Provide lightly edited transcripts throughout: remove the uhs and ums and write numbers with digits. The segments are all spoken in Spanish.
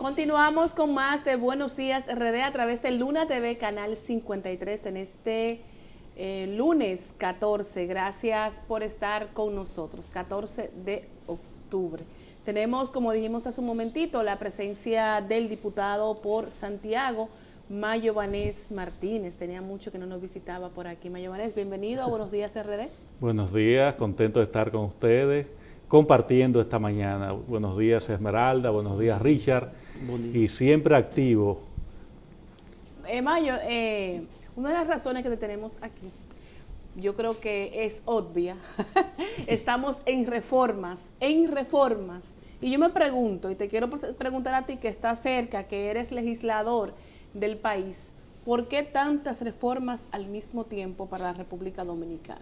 Continuamos con más de Buenos Días RD a través de Luna TV, Canal 53, en este lunes 14. Gracias por estar con nosotros, 14 de octubre. Tenemos, como dijimos hace un momentito, la presencia del diputado por Santiago, Mayo Vanés Martínez. Tenía mucho que no nos visitaba por aquí. Mayo Vanés, bienvenido a Buenos Días RD. Buenos días, contento de estar con ustedes, compartiendo esta mañana. Buenos días, Esmeralda, buenos días, Richard, y siempre activo. Mayo, una de las razones que te tenemos aquí, yo creo que es obvia. Estamos en reformas, y yo me pregunto, y te quiero preguntar a ti que estás cerca, que eres legislador del país, ¿por qué tantas reformas al mismo tiempo para la República Dominicana?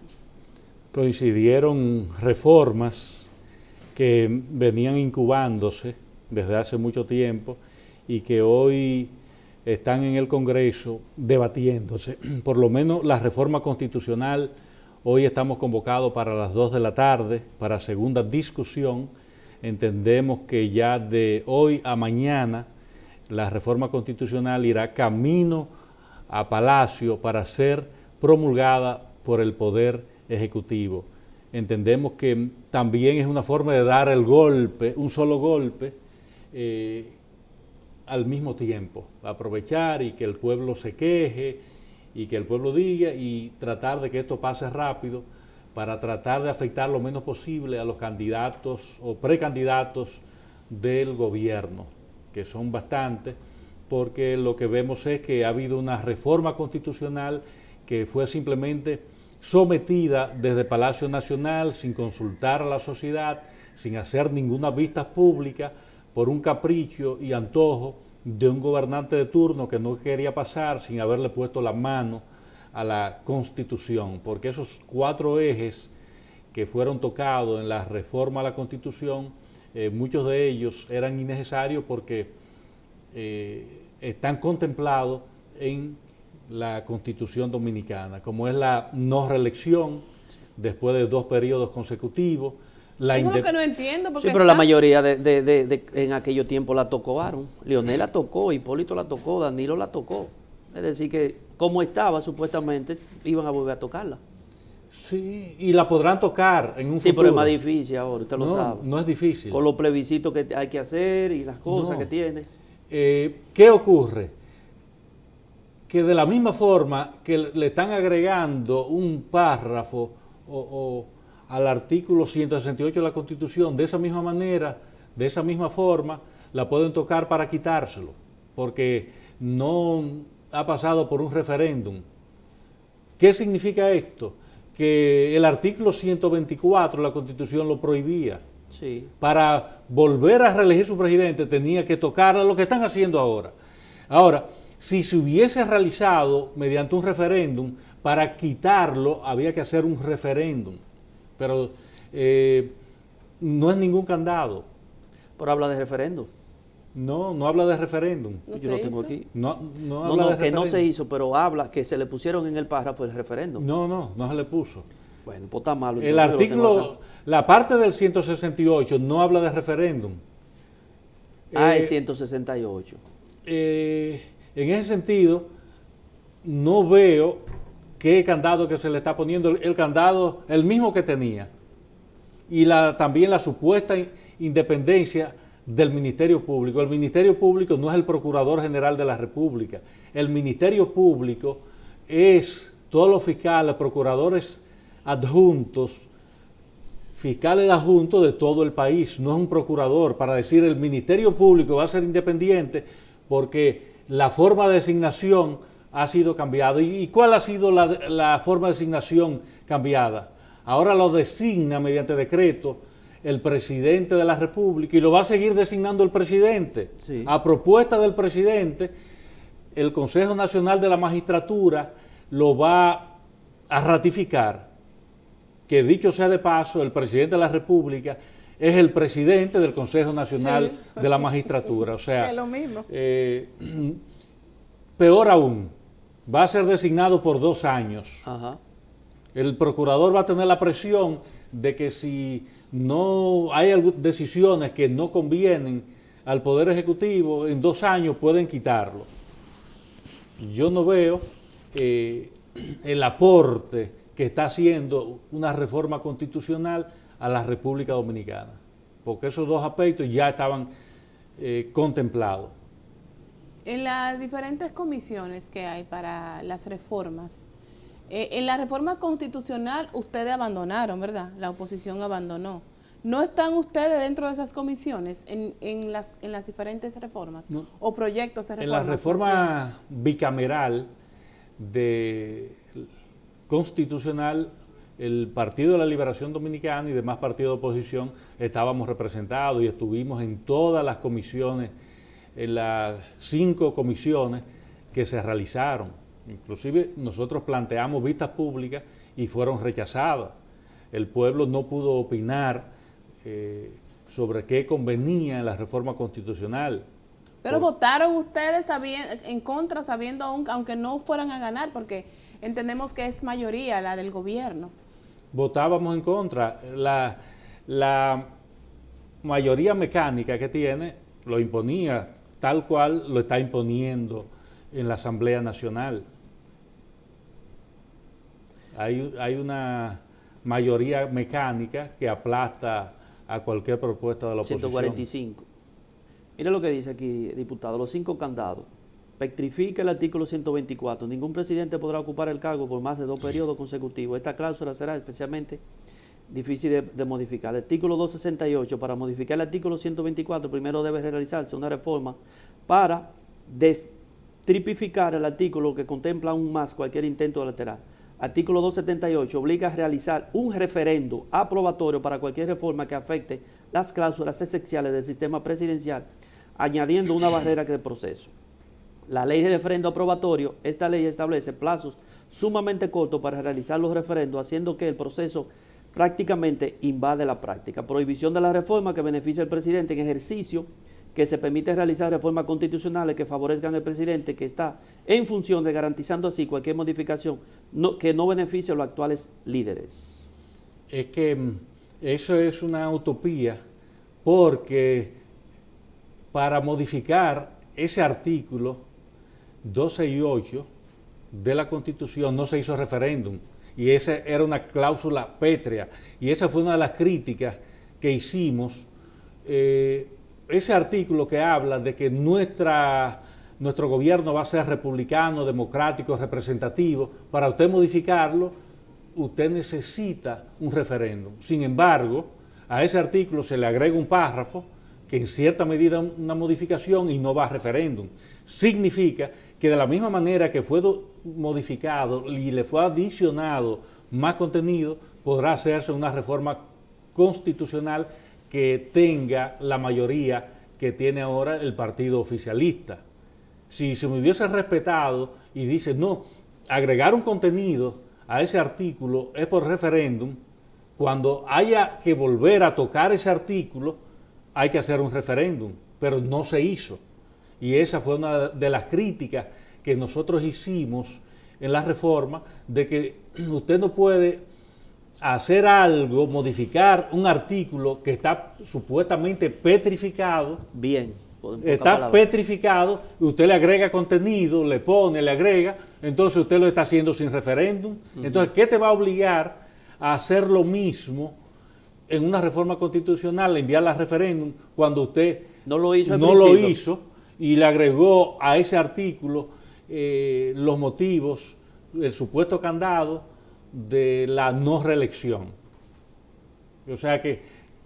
Coincidieron reformas que venían incubándose desde hace mucho tiempo y que hoy están en el Congreso debatiéndose. Por lo menos la reforma constitucional, hoy estamos convocados para las 2 de la tarde, para segunda discusión. Entendemos que ya de hoy a mañana la reforma constitucional irá camino a Palacio para ser promulgada por el Poder Ejecutivo. Entendemos que también es una forma de dar el golpe, un solo golpe, al mismo tiempo, aprovechar y que el pueblo se queje y que el pueblo diga y tratar de que esto pase rápido para tratar de afectar lo menos posible a los candidatos o precandidatos del gobierno, que son bastantes, porque lo que vemos es que ha habido una reforma constitucional que fue simplemente sometida desde Palacio Nacional sin consultar a la sociedad, sin hacer ninguna vista pública, por un capricho y antojo de un gobernante de turno que no quería pasar sin haberle puesto la mano a la Constitución, porque esos 4 ejes que fueron tocados en la reforma a la Constitución, muchos de ellos eran innecesarios porque están contemplados en la Constitución Dominicana, como es la no reelección después de 2 periodos consecutivos. Eso es lo que no entiendo. Sí, pero la mayoría en aquellos tiempos la tocaron. Leonel la tocó, Hipólito la tocó, Danilo la tocó. Es decir, que como estaba, supuestamente, iban a volver a tocarla. Sí, y la podrán tocar en un futuro. Sí, pero es más difícil ahora, usted lo sabe. No es difícil. Con los plebiscitos que hay que hacer y las cosas que tiene. ¿Qué ocurre? Que de la misma forma que le están agregando un párrafo al artículo 168 de la Constitución, de esa misma manera, de esa misma forma, la pueden tocar para quitárselo, porque no ha pasado por un referéndum. ¿Qué significa esto? Que el artículo 124 de la Constitución lo prohibía. Sí. Para volver a reelegir su presidente tenía que tocar a lo que están haciendo ahora. Ahora, si se hubiese realizado mediante un referéndum, para quitarlo había que hacer un referéndum. Pero no es ningún candado. Pero habla de referéndum. No habla de referéndum. Yo lo tengo aquí. No habla de que referéndum. No se hizo, pero habla que se le pusieron en el párrafo el referéndum. No se le puso. Bueno, pues está malo. El artículo, la parte del 168 no habla de referéndum. El 168. En ese sentido, no veo qué candado que se le está poniendo, el candado, el mismo que tenía. Y también la supuesta independencia del Ministerio Público. El Ministerio Público no es el Procurador General de la República. El Ministerio Público es todos los fiscales, procuradores adjuntos, fiscales adjuntos de todo el país. No es un procurador para decir el Ministerio Público va a ser independiente porque la forma de designación ha sido cambiada. ¿Y cuál ha sido la forma de designación cambiada? Ahora lo designa mediante decreto el presidente de la República y lo va a seguir designando el presidente. Sí. A propuesta del presidente, el Consejo Nacional de la Magistratura lo va a ratificar. Que dicho sea de paso, el presidente de la República es el presidente del Consejo Nacional de la Magistratura. O sea, es lo mismo. Peor aún, va a ser designado por 2 años. Ajá. El procurador va a tener la presión de que si no hay decisiones que no convienen al Poder Ejecutivo, en 2 años pueden quitarlo. Yo no veo el aporte que está haciendo una reforma constitucional a la República Dominicana, porque esos 2 aspectos ya estaban contemplados. En las diferentes comisiones que hay para las reformas, en la reforma constitucional ustedes abandonaron, ¿verdad? La oposición abandonó. ¿No están ustedes dentro de esas comisiones en las diferentes reformas No. o proyectos de reforma? En la reforma bicameral constitucional, el Partido de la Liberación Dominicana y demás partidos de oposición estábamos representados y estuvimos en todas las comisiones, en las 5 comisiones que se realizaron. Inclusive nosotros planteamos vistas públicas y fueron rechazadas. El pueblo no pudo opinar sobre qué convenía en la reforma constitucional. Pero votaron ustedes en contra, sabiendo aunque no fueran a ganar, porque entendemos que es mayoría la del gobierno. Votábamos en contra. La mayoría mecánica que tiene lo imponía tal cual lo está imponiendo en la Asamblea Nacional. Hay una mayoría mecánica que aplasta a cualquier propuesta de la oposición. 145. Mira lo que dice aquí, diputado, los 5 candados. Petrifica el artículo 124. Ningún presidente podrá ocupar el cargo por más de 2 periodos consecutivos. Esta cláusula será especialmente difícil de modificar. El artículo 268. Para modificar el artículo 124, primero debe realizarse una reforma para destripificar el artículo que contempla aún más cualquier intento de alterar. Artículo 278. Obliga a realizar un referendo aprobatorio para cualquier reforma que afecte las cláusulas esenciales del sistema presidencial, añadiendo una barrera de proceso. La ley de referendo aprobatorio, esta ley establece plazos sumamente cortos para realizar los referendos, haciendo que el proceso prácticamente invade la práctica. Prohibición de la reforma que beneficia al presidente en ejercicio, que se permite realizar reformas constitucionales que favorezcan al presidente, que está en función de garantizando así cualquier modificación que no beneficie a los actuales líderes. Es que eso es una utopía, porque para modificar ese artículo 268 de la Constitución no se hizo referéndum, y esa era una cláusula pétrea, y esa fue una de las críticas que hicimos. Ese artículo que habla de que nuestro gobierno va a ser republicano, democrático, representativo, para usted modificarlo, usted necesita un referéndum. Sin embargo, a ese artículo se le agrega un párrafo que en cierta medida es una modificación y no va a referéndum. Significa que de la misma manera que fue modificado y le fue adicionado más contenido, podrá hacerse una reforma constitucional que tenga la mayoría que tiene ahora el partido oficialista. Si se me hubiese respetado y dice, no, agregar un contenido a ese artículo es por referéndum, cuando haya que volver a tocar ese artículo, hay que hacer un referéndum, pero no se hizo. Y esa fue una de las críticas que nosotros hicimos en la reforma, de que usted no puede hacer algo, modificar un artículo que está supuestamente petrificado. Bien. Está petrificado, usted le agrega contenido, le pone, le agrega, entonces usted lo está haciendo sin referéndum. Entonces, ¿qué te va a obligar a hacer lo mismo en una reforma constitucional, enviarla a referéndum, cuando usted no lo hizo y le agregó a ese artículo los motivos, el supuesto candado de la no reelección? O sea que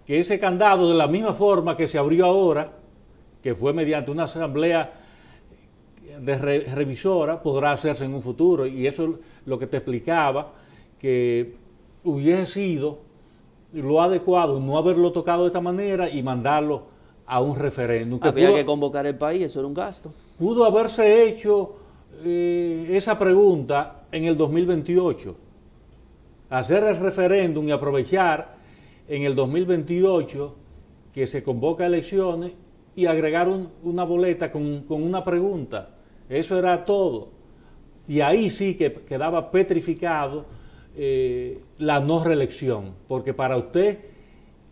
ese candado, de la misma forma que se abrió ahora, que fue mediante una asamblea revisora, podrá hacerse en un futuro. Y eso es lo que te explicaba, que hubiese sido lo adecuado no haberlo tocado de esta manera y mandarlo a un referéndum. Había que convocar el país, eso era un gasto. Pudo haberse hecho esa pregunta en el 2028. Hacer el referéndum y aprovechar en el 2028 que se convoca elecciones y agregar una boleta con una pregunta. Eso era todo. Y ahí sí que quedaba petrificado la no reelección, porque para usted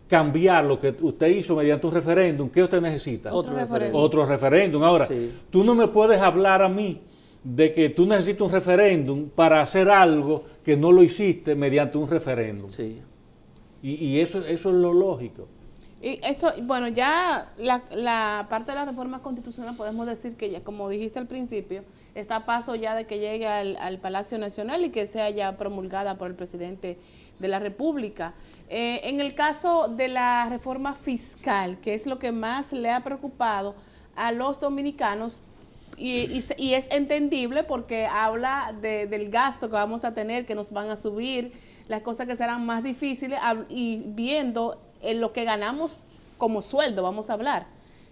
cambiar lo que usted hizo mediante un referéndum, ¿qué usted necesita? Otro referéndum. Otro referéndum. Ahora, Sí. tú no me puedes hablar a mí de que tú necesitas un referéndum para hacer algo que no lo hiciste mediante un referéndum. Sí. Y eso es lo lógico. Y eso, bueno, ya la parte de la reforma constitucional podemos decir que ya, como dijiste al principio, está a paso ya de que llegue al Palacio Nacional y que sea ya promulgada por el presidente de la República. En el caso de la reforma fiscal, que es lo que más le ha preocupado a los dominicanos, y es entendible porque habla del gasto que vamos a tener, que nos van a subir, las cosas que serán más difíciles, y viendo en lo que ganamos como sueldo, vamos a hablar,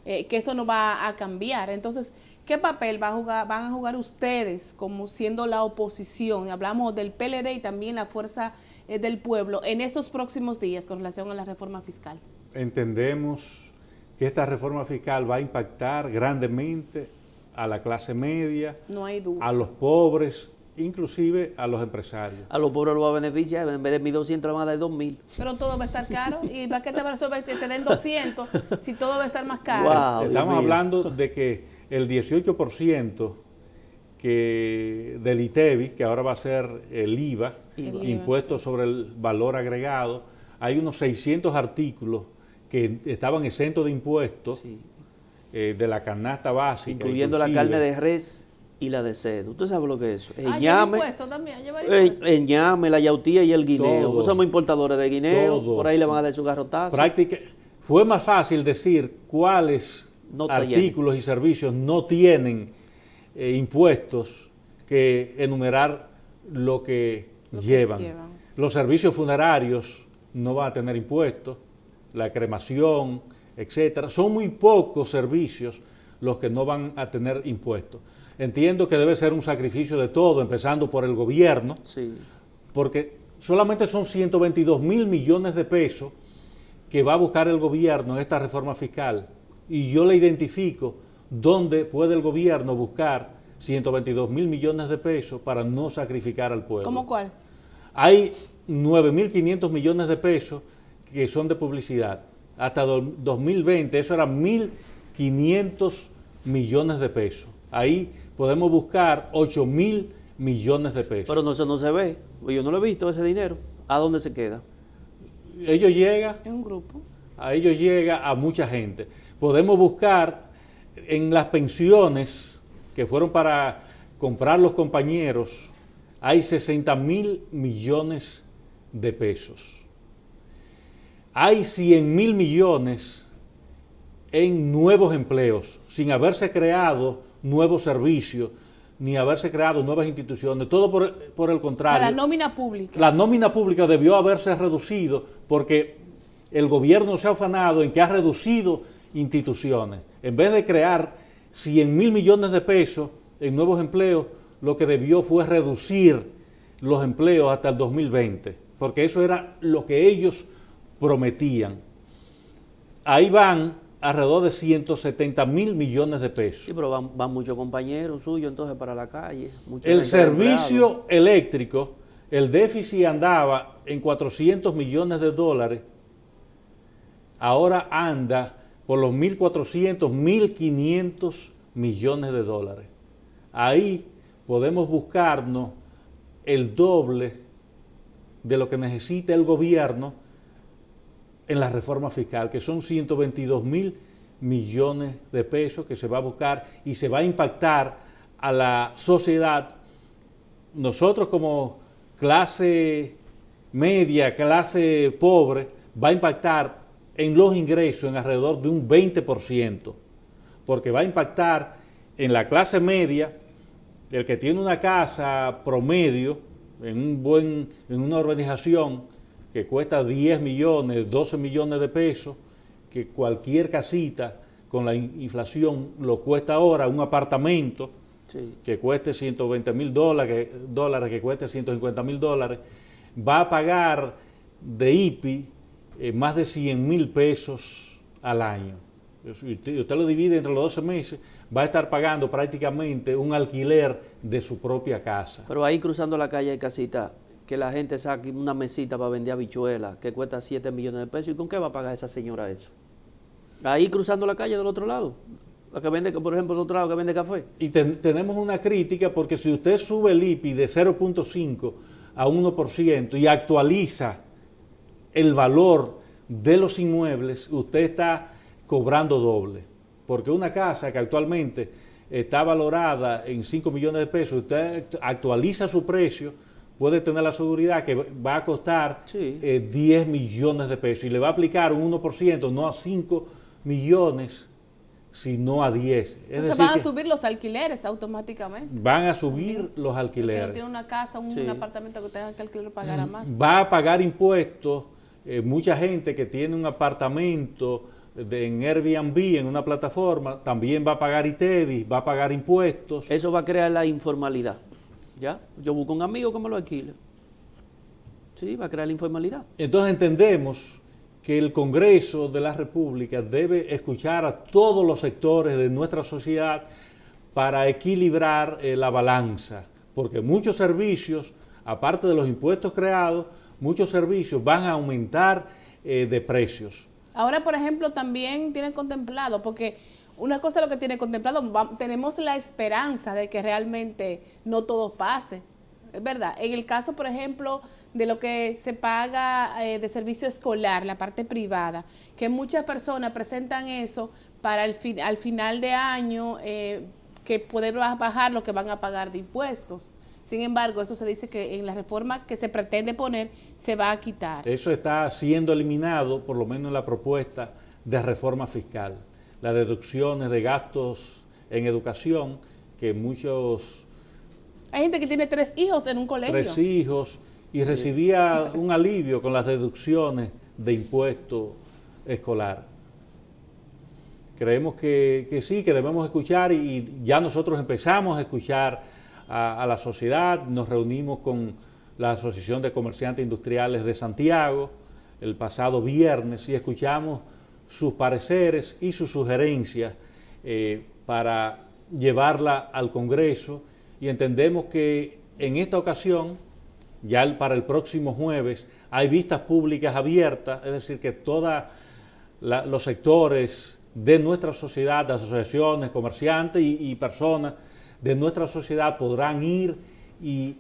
que eso no va a cambiar. Entonces, ¿qué papel van a jugar ustedes como siendo la oposición? Hablamos del PLD y también la Fuerza del Pueblo en estos próximos días con relación a la reforma fiscal. Entendemos que esta reforma fiscal va a impactar grandemente a la clase media, No hay duda. a los pobres, inclusive a los empresarios. A los pobres los va a beneficiar, en vez de 1.200 van a dar 2.000. Pero todo va a estar caro. ¿Y para qué te va a resolver que te den 200 si todo va a estar más caro? Wow. Dios Estamos mío. hablando de que el 18% del ITEVI, que ahora va a ser el IVA, El IVA, impuesto sobre el valor agregado, hay unos 600 artículos que estaban exentos de impuestos, Sí. de la canasta básica. Incluyendo la inclusive. carne de res y la de cerdo. ¿Usted sabe lo que es eso? El Ah, lleva ñame, impuesto también, lleva impuesto. el ñame, la yautía y el guineo. Todo. Pues somos importadores de guineo, Todo. por ahí le van a dar su garrotazo. Fue más fácil decir cuáles No te artículos y servicios no tienen impuestos que enumerar lo que llevan. Los servicios funerarios no van a tener impuestos, la cremación, etcétera. Son muy pocos servicios los que no van a tener impuestos. Entiendo que debe ser un sacrificio de todo, empezando por el gobierno, Sí. porque solamente son 122.000 millones de pesos que va a buscar el gobierno en esta reforma fiscal. Y yo le identifico dónde puede el gobierno buscar 122.000 millones de pesos para no sacrificar al pueblo. ¿Cómo cuál? Hay 9.500 millones de pesos que son de publicidad. Hasta 2020 eso era 1.500 millones de pesos. Ahí podemos buscar 8.000 millones de pesos. Pero no, eso no se ve. Yo no lo he visto ese dinero. ¿A dónde se queda? Ellos llegan, Es un grupo. a ellos llega a mucha gente. Podemos buscar en las pensiones que fueron para comprar los compañeros, hay 60.000 millones de pesos. Hay 100.000 millones en nuevos empleos, sin haberse creado nuevos servicios, ni haberse creado nuevas instituciones, todo por el contrario. Para la nómina pública. La nómina pública debió haberse reducido porque el gobierno se ha afanado en que ha reducido instituciones. En vez de crear 100.000 millones de pesos en nuevos empleos, lo que debió fue reducir los empleos hasta el 2020, porque eso era lo que ellos prometían. Ahí van alrededor de 170.000 millones de pesos. Sí, pero van muchos compañeros suyos entonces para la calle. mucha El gente servicio empleado. eléctrico, el déficit andaba en 400 millones de dólares, ahora anda por los 1.400, 1.500 millones de dólares. Ahí podemos buscarnos el doble de lo que necesita el gobierno en la reforma fiscal, que son 122.000 millones de pesos que se va a buscar y se va a impactar a la sociedad. Nosotros como clase media, clase pobre, va a impactar en los ingresos en alrededor de un 20%, porque va a impactar en la clase media, el que tiene una casa promedio en una urbanización que cuesta 10 millones, 12 millones de pesos, que cualquier casita con la inflación lo cuesta ahora, un apartamento Sí. que cueste $120.000, que cueste $150.000, va a pagar de IPI más de $100.000 pesos al año. Si usted lo divide entre los 12 meses, va a estar pagando prácticamente un alquiler de su propia casa. Pero ahí cruzando la calle hay casitas que la gente saque una mesita para vender habichuelas que cuesta 7 millones de pesos. ¿Y con qué va a pagar esa señora eso? Ahí cruzando la calle del otro lado. La que vende, por ejemplo, del otro lado que vende café. Y tenemos una crítica porque si usted sube el IPI de 0.5 a 1% y actualiza el valor de los inmuebles, usted está cobrando doble. Porque una casa que actualmente está valorada en 5 millones de pesos, usted actualiza su precio, puede tener la seguridad que va a costar 10 millones de pesos y le va a aplicar un 1%, no a 5 millones, sino a 10. Entonces van a subir los alquileres automáticamente. Van a subir los alquileres. Que no tiene una casa, un apartamento que tenga que alquiler pagará más. Va a pagar impuestos. Mucha gente que tiene un apartamento en Airbnb, en una plataforma, también va a pagar ITEVIS, va a pagar impuestos. Eso va a crear la informalidad. ¿Ya? Yo busco un amigo que me lo alquile. Sí, va a crear la informalidad. Entonces entendemos que el Congreso de la República debe escuchar a todos los sectores de nuestra sociedad para equilibrar la balanza, porque muchos servicios, aparte de los impuestos creados, muchos servicios van a aumentar de precios. Ahora, por ejemplo, también tienen contemplado, porque una cosa es lo que tiene contemplado, tenemos la esperanza de que realmente no todo pase, es verdad. En el caso, por ejemplo, de lo que se paga de servicio escolar, la parte privada, que muchas personas presentan eso para al final de año que poder bajar lo que van a pagar de impuestos. Sin embargo, eso se dice que en la reforma que se pretende poner se va a quitar. Eso está siendo eliminado, por lo menos en la propuesta de reforma fiscal. Las deducciones de gastos en educación, que muchos... Hay gente que tiene 3 hijos en un colegio. 3 hijos y recibía un alivio con las deducciones de impuesto escolar. Creemos que sí, que debemos escuchar y ya nosotros empezamos a escuchar a la sociedad. Nos reunimos con la Asociación de Comerciantes Industriales de Santiago el pasado viernes y escuchamos sus pareceres y sus sugerencias para llevarla al Congreso, y entendemos que en esta ocasión, ya para el próximo jueves, hay vistas públicas abiertas, es decir, que todos los sectores de nuestra sociedad, de asociaciones, comerciantes y personas de nuestra sociedad podrán ir y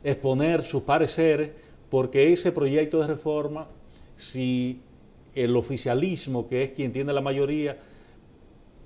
exponer sus pareceres, porque ese proyecto de reforma, si el oficialismo, que es quien tiene la mayoría,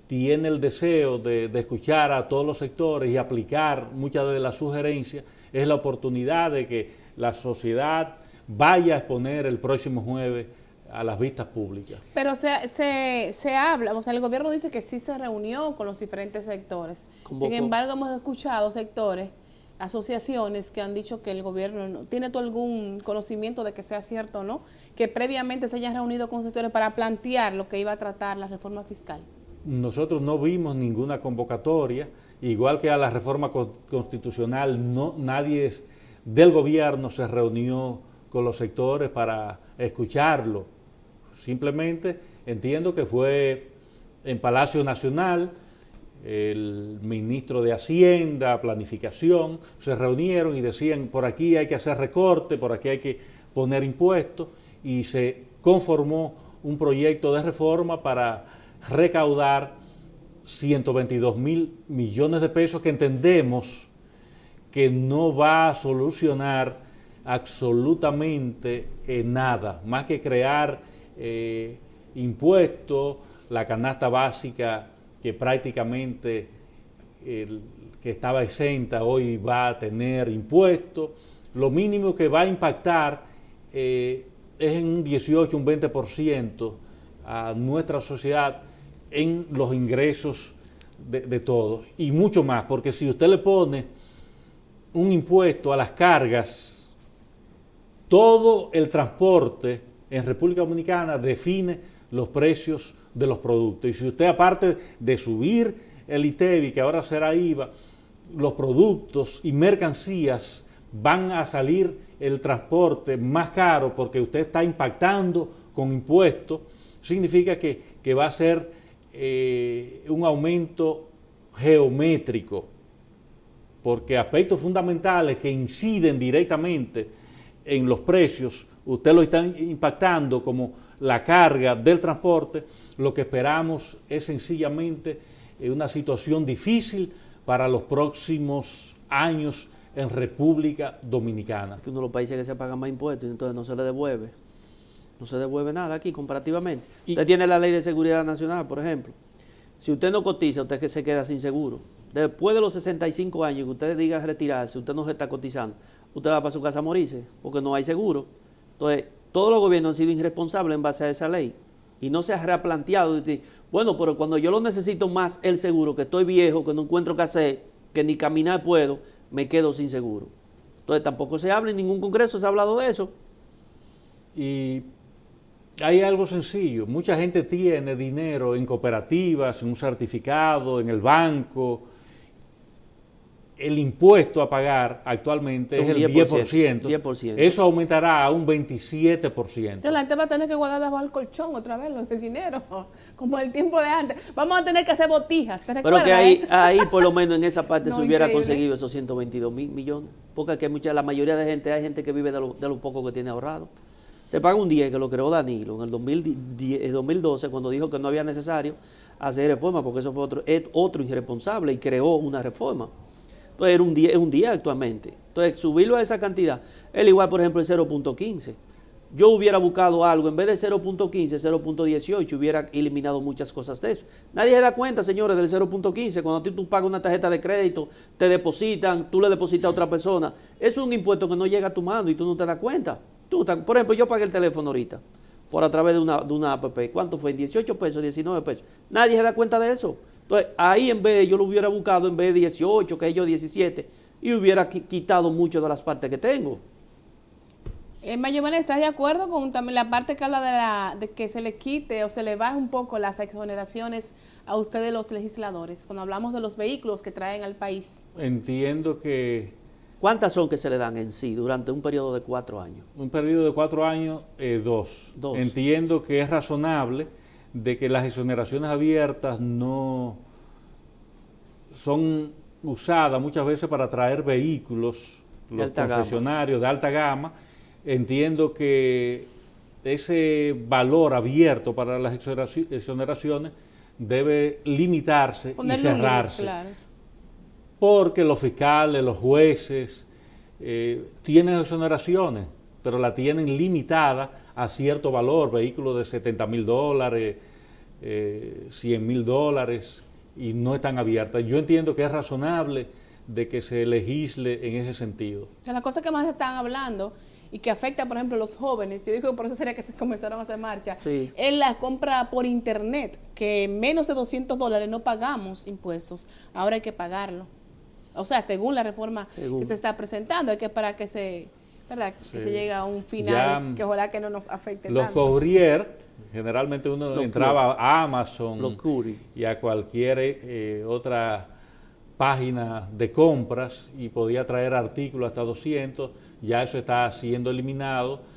tiene el deseo de escuchar a todos los sectores y aplicar muchas de las sugerencias, es la oportunidad de que la sociedad vaya a exponer el próximo jueves a las vistas públicas. Pero se habla, o sea, el gobierno dice que sí se reunió con los diferentes sectores. Sin embargo, hemos escuchado sectores, asociaciones que han dicho que el gobierno no tiene tú algún conocimiento de que sea cierto o no, que previamente se hayan reunido con sectores para plantear lo que iba a tratar la reforma fiscal. Nosotros no vimos ninguna convocatoria, igual que a la reforma constitucional, nadie del gobierno se reunió con los sectores para escucharlo. Simplemente entiendo que fue en Palacio Nacional, el ministro de Hacienda, Planificación, se reunieron y decían, por aquí hay que hacer recorte, por aquí hay que poner impuestos, y se conformó un proyecto de reforma para recaudar 122.000 millones de pesos, que entendemos que no va a solucionar absolutamente nada, más que crear impuestos, la canasta básica que prácticamente que estaba exenta hoy va a tener impuestos. Lo mínimo que va a impactar es en un 18, un 20% a nuestra sociedad en los ingresos de todos, y mucho más, porque si usted le pone un impuesto a las cargas, todo el transporte en República Dominicana define los precios de los productos, y si usted, aparte de subir el ITEVI, que ahora será IVA, los productos y mercancías van a salir el transporte más caro porque usted está impactando con impuestos, significa que va a ser un aumento geométrico, porque aspectos fundamentales que inciden directamente en los precios, usted lo está impactando como la carga del transporte. Lo que esperamos es sencillamente una situación difícil para los próximos años en República Dominicana. Que uno de los países que se pagan más impuestos y entonces no se le devuelve. No se devuelve nada aquí comparativamente. Usted tiene la ley de seguridad nacional, por ejemplo. Si usted no cotiza, usted que se queda sin seguro. Después de los 65 años que usted diga retirarse, usted no se está cotizando, usted va para su casa a morirse, porque no hay seguro. Entonces, todos los gobiernos han sido irresponsables en base a esa ley. Y no se ha replanteado, decir, bueno, pero cuando yo lo necesito más el seguro, que estoy viejo, que no encuentro qué hacer, que ni caminar puedo, me quedo sin seguro. Entonces tampoco se habla, en ningún congreso se ha hablado de eso. Y hay algo sencillo, mucha gente tiene dinero en cooperativas, en un certificado, en el banco. El impuesto a pagar actualmente es el 10%. 10%. Eso aumentará a un 27%. Entonces la gente va a tener que guardar debajo del colchón otra vez los de dinero, como el tiempo de antes. Vamos a tener que hacer botijas, ¿te recuerdas? Pero que ahí por lo menos en esa parte No, se hubiera increíble. conseguido esos 122 mil millones. Porque aquí la mayoría de gente, hay gente que vive de lo poco que tiene ahorrado. Se paga un 10 que lo creó Danilo en el 2012 cuando dijo que no había necesario hacer reforma, porque eso fue otro irresponsable y creó una reforma. Entonces es un día actualmente. Entonces subirlo a esa cantidad es igual, por ejemplo, el 0.15. Yo hubiera buscado algo, en vez de 0.15, 0.18, hubiera eliminado muchas cosas de eso. Nadie se da cuenta, señores, del 0.15. Cuando tú pagas una tarjeta de crédito, te depositan, tú le depositas a otra persona. Eso es un impuesto que no llega a tu mano y tú no te das cuenta. Por ejemplo, yo pagué el teléfono ahorita, por a través de una app. ¿Cuánto fue? 18 pesos, 19 pesos. Nadie se da cuenta de eso. Entonces, ahí en vez, yo lo hubiera buscado en vez de 18, que yo 17, y hubiera quitado mucho de las partes que tengo. Mayomena, ¿estás de acuerdo con también la parte que habla de que se le quite o se le baje un poco las exoneraciones a ustedes los legisladores, cuando hablamos de los vehículos que traen al país? Entiendo que ¿Cuántas son que se le dan en sí durante un periodo de 4 años? un periodo de 4 años, 2. Dos. Entiendo que es razonable de que las exoneraciones abiertas no son usadas muchas veces para traer vehículos, los concesionarios de alta gama. Entiendo que ese valor abierto para las exoneraciones debe limitarse y cerrarse. Claro. Porque los fiscales, los jueces tienen exoneraciones, pero la tienen limitada a cierto valor, vehículos de $70,000, $100,000, y no están abiertas. Yo entiendo que es razonable de que se legisle en ese sentido. O sea, la cosa que más están hablando y que afecta, por ejemplo, a los jóvenes, yo digo que por eso sería que se comenzaron a hacer marcha, sí, es la compra por internet, que menos de $200 no pagamos impuestos, ahora hay que pagarlo. O sea, según la reforma que se está presentando, hay que esperar que se, ¿verdad? Que se llegue a un final, que ojalá que no nos afecte los tanto. courier, generalmente uno entraba a Amazon y a cualquier otra página de compras y podía traer artículos hasta 200, ya eso está siendo eliminado.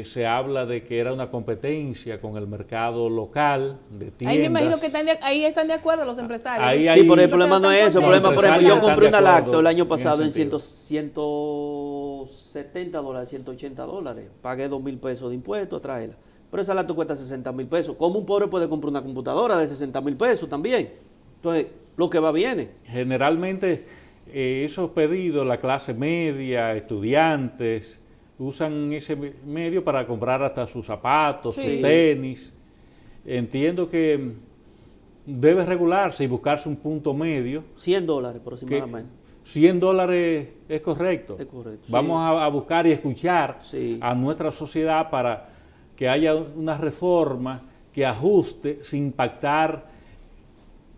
Se habla de que era una competencia con el mercado local de tiendas. Ahí me imagino que ahí están de acuerdo los empresarios. Sí, pero el problema no es eso. El problema, por ejemplo, yo compré una lacto el año pasado en $170, $180. Pagué $2,000 pesos de impuestos a traerla. Pero esa lacto cuesta $60,000 pesos. ¿Cómo un pobre puede comprar una computadora de $60,000 pesos también? Entonces, lo que va viene. Generalmente, esos pedidos, la clase media, estudiantes, usan ese medio para comprar hasta sus zapatos, sus tenis. Entiendo que debe regularse y buscarse un punto medio. $100 aproximadamente. $100 es correcto. Es correcto. Vamos a buscar y escuchar a nuestra sociedad para que haya una reforma que ajuste sin impactar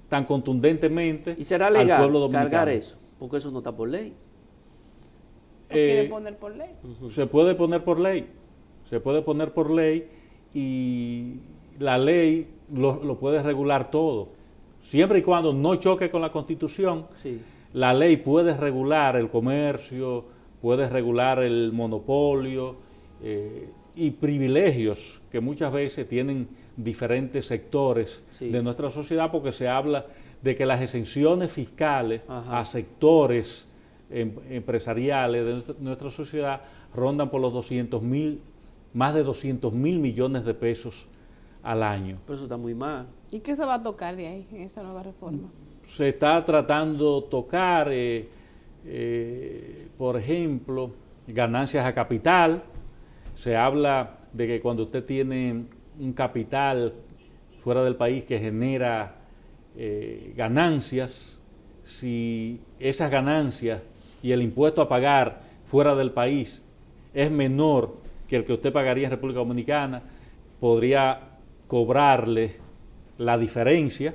tan contundentemente ¿Y será al legal pueblo dominicano. cargar eso? Porque eso no está por ley. ¿Quieren poner por ley? Se puede poner por ley. Se puede poner por ley y la ley lo puede regular todo. Siempre y cuando no choque con la Constitución, la ley puede regular el comercio, puede regular el monopolio y privilegios que muchas veces tienen diferentes sectores de nuestra sociedad, porque se habla de que las exenciones fiscales a sectores empresariales de nuestra sociedad rondan por los más de 200 mil millones de pesos al año. Pero eso está muy mal. ¿Y qué se va a tocar de ahí en esa nueva reforma? Se está tratando de tocar, por ejemplo, ganancias a capital. Se habla de que cuando usted tiene un capital fuera del país que genera ganancias, si esas ganancias y el impuesto a pagar fuera del país es menor que el que usted pagaría en República Dominicana, podría cobrarle la diferencia.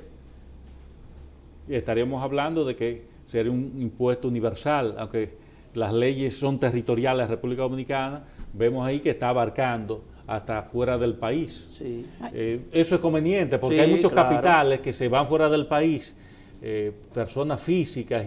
Estaríamos hablando de que sería un impuesto universal, aunque las leyes son territoriales de República Dominicana, vemos ahí que está abarcando hasta fuera del país. Sí. Eso es conveniente porque Sí, hay muchos claro. capitales que se van fuera del país, personas físicas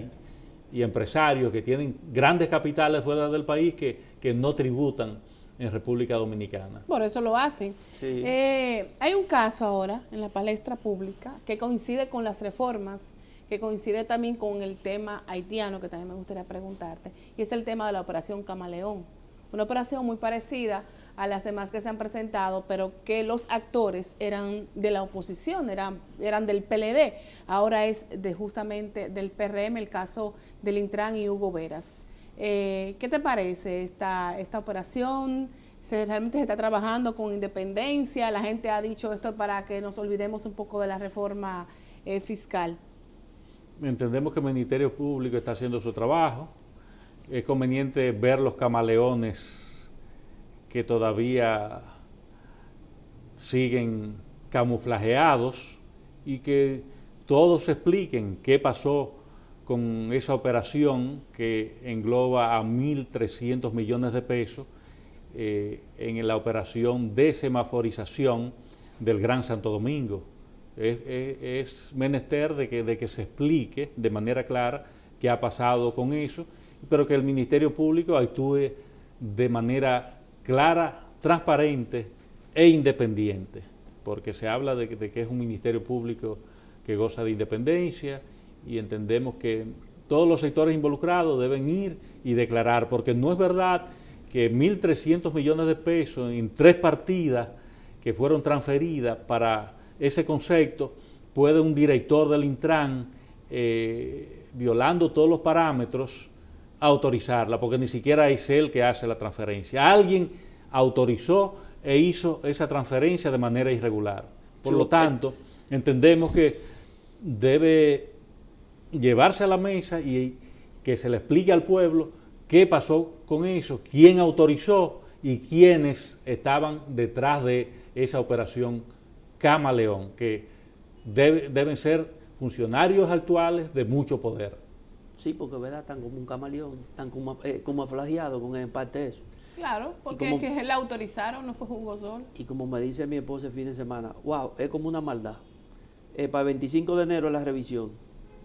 y empresarios que tienen grandes capitales fuera del país que no tributan en República Dominicana. Por eso lo hacen. Sí. Hay un caso ahora en la palestra pública que coincide con las reformas, que coincide también con el tema haitiano, que también me gustaría preguntarte, y es el tema de la Operación Camaleón. Una operación muy parecida a las demás que se han presentado, pero que los actores eran de la oposición, eran del PLD. Ahora es justamente del PRM, el caso del Intran y Hugo Veras. ¿Qué te parece esta operación? ¿Realmente se está trabajando con independencia? La gente ha dicho esto para que nos olvidemos un poco de la reforma fiscal. Entendemos que el Ministerio Público está haciendo su trabajo. Es conveniente ver los camaleones que todavía siguen camuflajeados y que todos expliquen qué pasó con esa operación que engloba a 1.300 millones de pesos en la operación de semaforización del Gran Santo Domingo. Es menester de que se explique de manera clara qué ha pasado con eso, pero que el Ministerio Público actúe de manera clara, transparente e independiente, porque se habla de que es un Ministerio Público que goza de independencia y entendemos que todos los sectores involucrados deben ir y declarar, porque no es verdad que 1.300 millones de pesos en 3 partidas que fueron transferidas para ese concepto, puede un director del Intran, violando todos los parámetros, autorizarla, porque ni siquiera es él que hace la transferencia. Alguien autorizó e hizo esa transferencia de manera irregular. Por lo tanto, entendemos que debe llevarse a la mesa y que se le explique al pueblo qué pasó con eso, quién autorizó y quiénes estaban detrás de esa operación Camaleón, que deben ser funcionarios actuales de mucho poder. Sí, porque verdad, están como un camaleón, están como aflagiados con el parte de eso. Claro, porque es que la autorizaron, no fue un gozón. Y como me dice mi esposa el fin de semana, wow, es como una maldad. Para el 25 de enero es la revisión.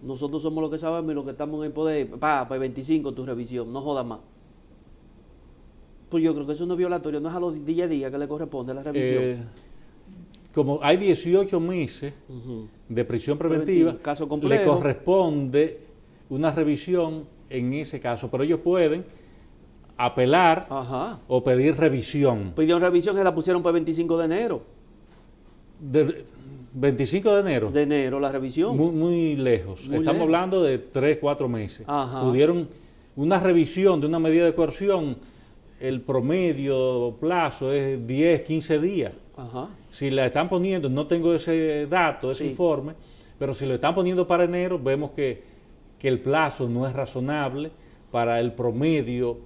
Nosotros somos los que sabemos y los que estamos en el poder. Para el 25 tu revisión, no jodas más. Pues yo creo que eso no es violatorio, no es a los días a día que le corresponde la revisión. Como hay 18 meses de prisión preventiva, caso le complejo, corresponde una revisión en ese caso, pero ellos pueden apelar o pedir revisión. Pidieron revisión y la pusieron para el 25 de enero. 25 de enero. De enero la revisión. Muy lejos. Muy Estamos lejos. hablando de 3, 4 meses. Ajá. Pudieron una revisión de una medida de coerción, el promedio plazo es 10, 15 días. Ajá. Si la están poniendo, no tengo ese dato, ese Sí. informe, pero si lo están poniendo para enero, vemos que el plazo no es razonable para el promedio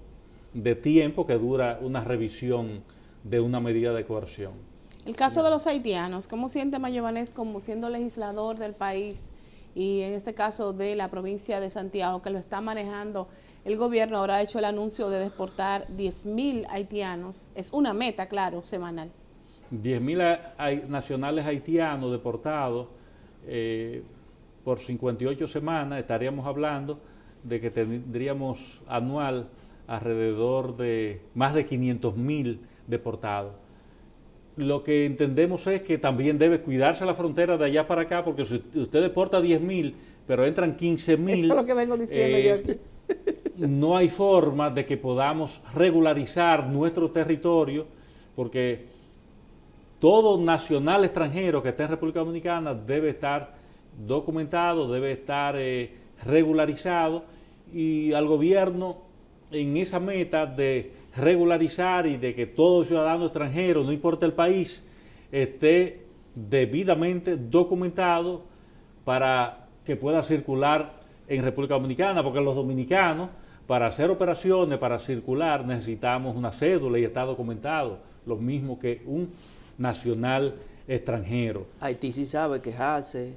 de tiempo que dura una revisión de una medida de coerción. El caso de los haitianos, ¿cómo siente Mayobanés como siendo legislador del país y en este caso de la provincia de Santiago, que lo está manejando el gobierno? Ahora ha hecho el anuncio de deportar 10.000 haitianos. Es una meta, claro, semanal. 10.000 nacionales haitianos deportados por 58 semanas, estaríamos hablando de que tendríamos anual alrededor de más de 500.000 deportados. Lo que entendemos es que también debe cuidarse la frontera de allá para acá, porque si usted deporta 10.000, pero entran 15.000... Eso es lo que vengo diciendo yo aquí. no hay forma de que podamos regularizar nuestro territorio, porque todo nacional extranjero que esté en República Dominicana debe estar documentado, debe estar regularizado, y al gobierno en esa meta de regularizar y de que todo ciudadano extranjero, no importa el país, esté debidamente documentado para que pueda circular en República Dominicana, porque los dominicanos, para hacer operaciones, para circular, necesitamos una cédula y está documentado, lo mismo que un nacional extranjero. Haití sí sabe quejarse,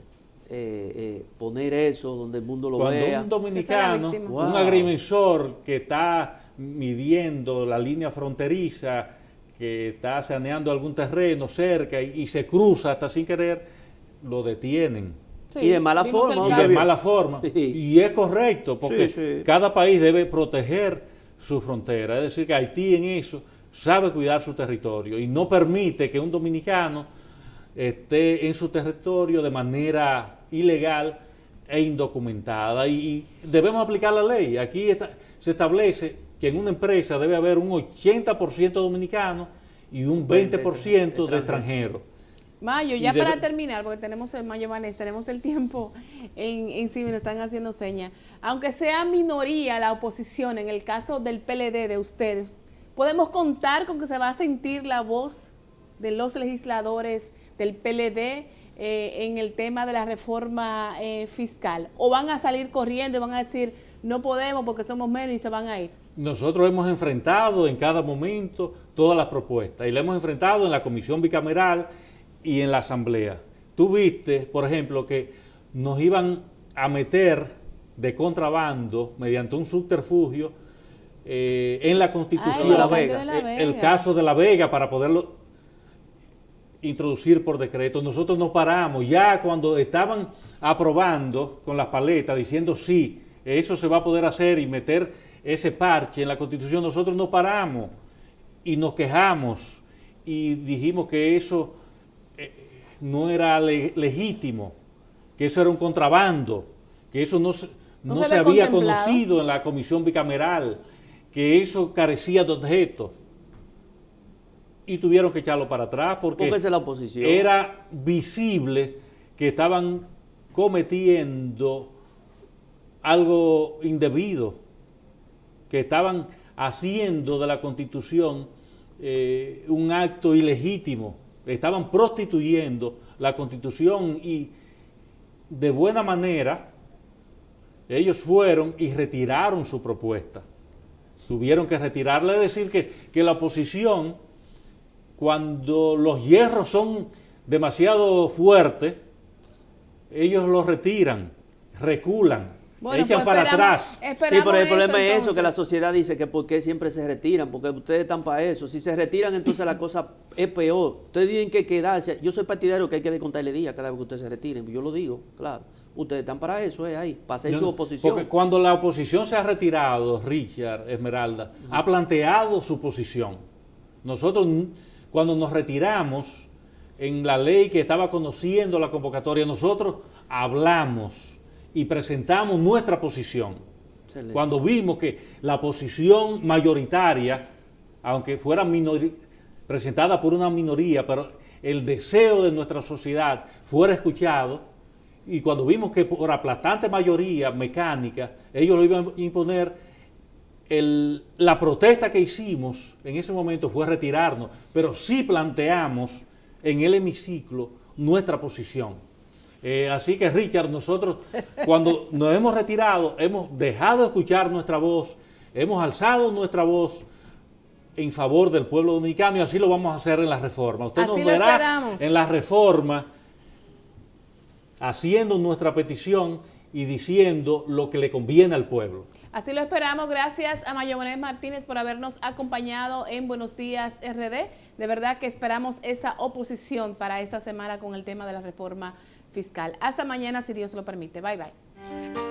poner eso donde el mundo lo Cuando vea. un dominicano, Wow. un agrimensor que está midiendo la línea fronteriza, que está saneando algún terreno cerca y se cruza hasta sin querer, lo detienen. Sí, Y de mala vimos forma, el Y caso. de mala forma. Sí. Y es correcto, porque Sí. cada país debe proteger su frontera. Es decir, que Haití en eso sabe cuidar su territorio y no permite que un dominicano esté en su territorio de manera ilegal e indocumentada. Y debemos aplicar la ley. Aquí se establece que en una empresa debe haber un 80% dominicano y un 20% de extranjeros. Mayo, ya Y para debe- terminar, porque tenemos el Mayo Vanés, tenemos el tiempo en sí, me lo están haciendo señas. Aunque sea minoría la oposición, en el caso del PLD de ustedes, ¿podemos contar con que se va a sentir la voz de los legisladores del PLD en el tema de la reforma fiscal? ¿O van a salir corriendo y van a decir, no podemos porque somos menos y se van a ir? Nosotros hemos enfrentado en cada momento todas las propuestas y la hemos enfrentado en la comisión bicameral y en la asamblea. Tú viste, por ejemplo, que nos iban a meter de contrabando mediante un subterfugio en la Constitución, el alcalde de La el Vega. caso de La Vega, para poderlo introducir por decreto. Nosotros no paramos, ya cuando estaban aprobando con las paletas, diciendo sí, eso se va a poder hacer y meter ese parche en la Constitución, nosotros no paramos y nos quejamos y dijimos que eso no era legítimo, que eso era un contrabando, que eso no se había había contemplado. conocido en la comisión bicameral, que eso carecía de objeto. Y tuvieron que echarlo para atrás porque Porque esa es la oposición. era visible que estaban cometiendo algo indebido, que estaban haciendo de la Constitución un acto ilegítimo, estaban prostituyendo la Constitución y de buena manera ellos fueron y retiraron su propuesta. Tuvieron que retirarla, es decir, que la oposición, cuando los hierros son demasiado fuertes, ellos los retiran, reculan, Bueno, echan pues para esperamos- atrás. Sí, pero el problema es eso, entonces. que la sociedad dice que por qué siempre se retiran, porque ustedes están para eso. Si se retiran, entonces la cosa es peor. Ustedes tienen que quedarse. Yo soy partidario que hay que descontarle días cada vez que ustedes se retiren. Yo lo digo, claro. Ustedes están para eso, ahí, para hacer su oposición. Porque cuando la oposición se ha retirado, Richard, Esmeralda, ha planteado su posición. Nosotros, cuando nos retiramos en la ley que estaba conociendo la convocatoria, nosotros hablamos y presentamos nuestra posición. Excelente. Cuando vimos que la posición mayoritaria, aunque fuera presentada por una minoría, pero el deseo de nuestra sociedad fuera escuchado, y cuando vimos que por aplastante mayoría mecánica, ellos lo iban a imponer, la protesta que hicimos en ese momento fue retirarnos, pero sí planteamos en el hemiciclo nuestra posición. Así que, Richard, nosotros cuando nos hemos retirado, hemos dejado de escuchar nuestra voz, hemos alzado nuestra voz en favor del pueblo dominicano y así lo vamos a hacer en la reforma. Usted Así nos lo verá esperamos. en la reforma haciendo nuestra petición y diciendo lo que le conviene al pueblo. Así lo esperamos. Gracias a Mayones Martínez por habernos acompañado en Buenos Días RD. De verdad que esperamos esa oposición para esta semana con el tema de la reforma fiscal. Hasta mañana, si Dios lo permite. Bye, bye.